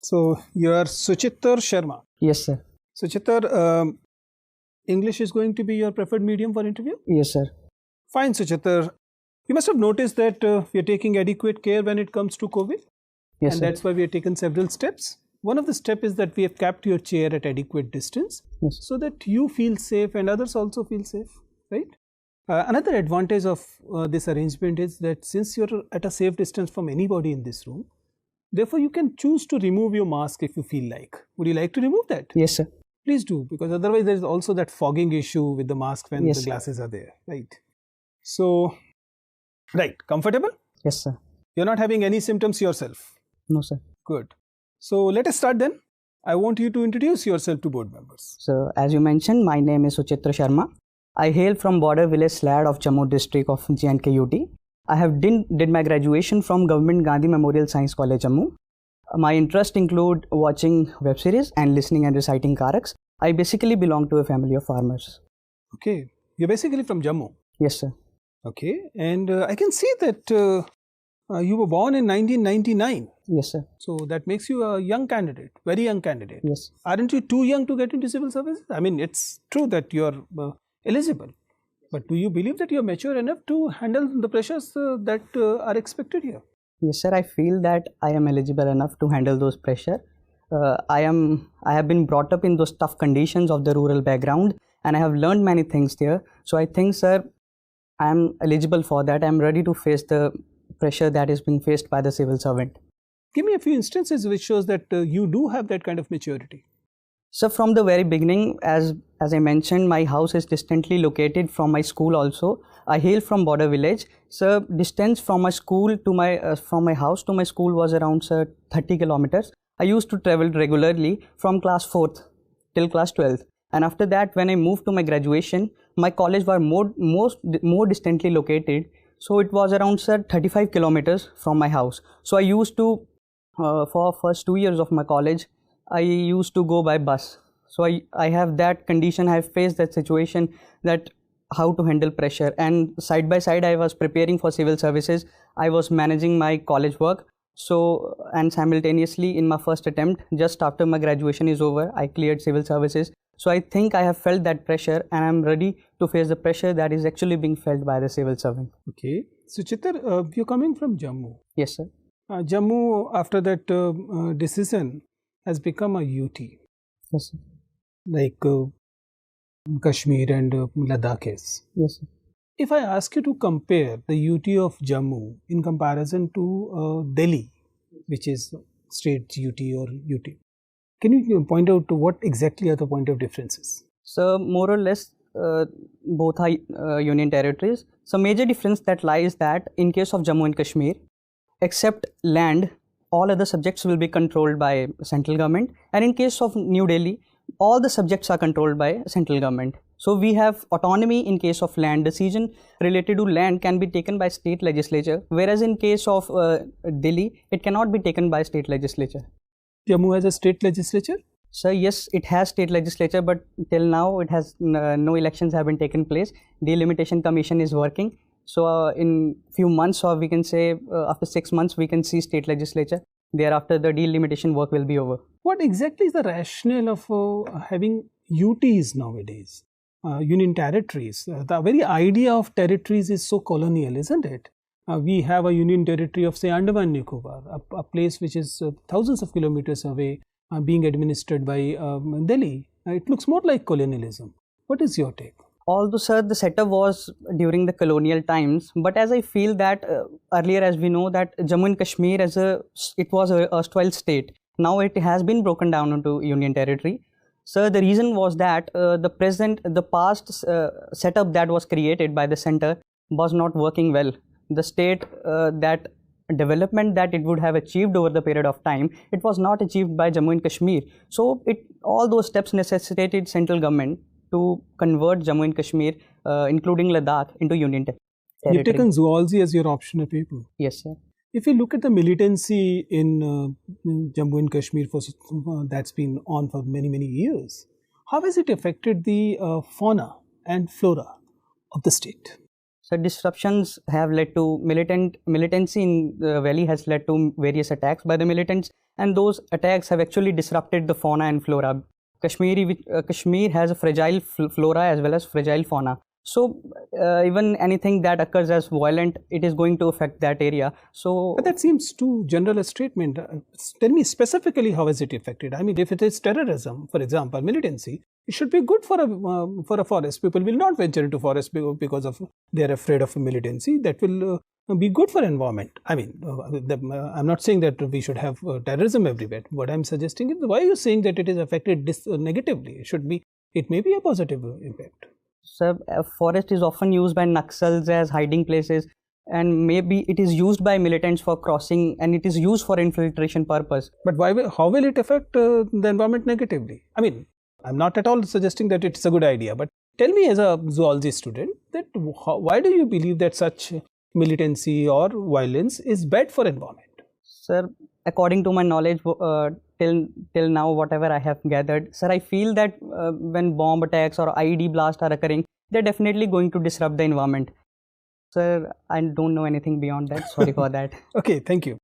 So you are Suchiter Sharma. Yes, sir. Suchiter, English is going to be your preferred medium for interview? Yes, sir. Fine, Suchiter. You must have noticed that we are taking adequate care when it comes to COVID. Yes, and sir. that's why we have taken several steps. One of the steps is that we have kept your chair at adequate distance, Yes. so that you feel safe and others also feel safe, right? Another advantage of this arrangement is that since you're at a safe distance from anybody in this room, therefore you can choose to remove your mask if you feel like. Would you like to remove that? Yes, sir. Please do, because otherwise there is also that fogging issue with the mask when Yes, the sir. glasses are there, right? So, right, comfortable? Yes, sir. You're not having any symptoms yourself? No, sir. Good. So let us start then. I want you to introduce yourself to board members. So, as you mentioned, my name is Suchiter Sharma. I hail from border village Slad of Jammu district of J&K UT. I have did my graduation from Government Gandhi Memorial Science College, Jammu. My interests include watching web series and listening and reciting karaks. I basically belong to a family of farmers. Okay. You're basically from Jammu. Yes, sir. Okay. And I can see that you were born in 1999. Yes, sir. So that makes you a young candidate, very young candidate. Yes. Aren't you too young to get into civil services? I mean, it's true that you're eligible. But do you believe that you're mature enough to handle the pressures that are expected here? Yes, sir. I feel that I am eligible enough to handle those pressure. I have been brought up in those tough conditions of the rural background, and I have learned many things there. So I think, sir, I am eligible for that. I am ready to face the pressure that is being faced by the civil servant. Give me a few instances which shows that you do have that kind of maturity. So from the very beginning, as I mentioned, my house is distantly located from my school also. I hail from border village. So distance from my school to my from my house to my school was around 30 kilometers. I used to travel regularly from class 4th till class 12th. And after that, when I moved to my graduation, my college was more distantly located. So it was around 35 kilometers from my house. So I used to, for first 2 years of my college, I used to go by bus. So I have that condition, I have faced that situation, that how to handle pressure. And side by side, I was preparing for civil services. I was managing my college work. So, and simultaneously in my first attempt, just after my graduation is over, I cleared civil services. So I think I have felt that pressure, and I'm ready to face the pressure that is actually being felt by the civil servant. Okay. So Chitter, you're coming from Jammu. Yes, sir. Jammu, after that decision, has become a UT. Yes, sir. Like Kashmir and Ladakh is. Yes, sir. If I ask you to compare the UT of Jammu in comparison to Delhi, which is state UT or UT, can you point out to what exactly are the point of differences? So more or less, both are union territories. So major difference that lies that in case of Jammu and Kashmir, except land, all other subjects will be controlled by central government. And in case of New Delhi, all the subjects are controlled by central government. So we have autonomy in case of land. Decision related to land can be taken by state legislature, whereas in case of Delhi, it cannot be taken by state legislature. Jammu has a state legislature? So yes, it has state legislature, but till now it has no elections have been taken place. Delimitation Commission is working. So in few months, or we can say after 6 months, we can see state legislature. Thereafter, the delimitation work will be over. What exactly is the rationale of having UTs nowadays? Union territories. The very idea of territories is so colonial, isn't it? We have a union territory of, say, Andaman and Nicobar, a place which is thousands of kilometers away, being administered by Delhi. It looks more like colonialism. What is your take? Although, sir, the setup was during the colonial times, but as I feel that earlier, as we know that Jammu and Kashmir it was a erstwhile state. Now it has been broken down into union territory. So the reason was that the past setup that was created by the center was not working well. The state that development that it would have achieved over the period of time, it was not achieved by Jammu and Kashmir. So all those steps necessitated central government to convert Jammu and Kashmir, including Ladakh, into union territory. You've taken zoology as your optional paper. Yes, sir. If you look at the militancy in Jammu and Kashmir, that's been on for many, many years, how has it affected the fauna and flora of the state? So disruptions have led to militancy in the valley has led to various attacks by the militants, and those attacks have actually disrupted the fauna and flora. Kashmir has a fragile flora as well as fragile fauna. So even anything that occurs as violent, it is going to affect that area. So, but that seems too general a statement. Tell me specifically, how is it affected? I mean, if it is terrorism, for example, militancy, it should be good for a forest. People will not venture into forest because of they are afraid of militancy. That will be good for environment. I mean, I'm not saying that we should have terrorism everywhere. What I'm suggesting is, why are you saying that it is affected negatively? It may be a positive impact. Sir, a forest is often used by Naxals as hiding places, and maybe it is used by militants for crossing, and it is used for infiltration purpose. But how will it affect the environment negatively? I mean, I'm not at all suggesting that it's a good idea, but tell me, as a zoology student, that why do you believe that such militancy or violence is bad for environment? Sir, according to my knowledge, till now, whatever I have gathered, sir, I feel that when bomb attacks or IED blasts are occurring, they're definitely going to disrupt the environment. Sir, I don't know anything beyond that. Sorry for that. Okay, thank you.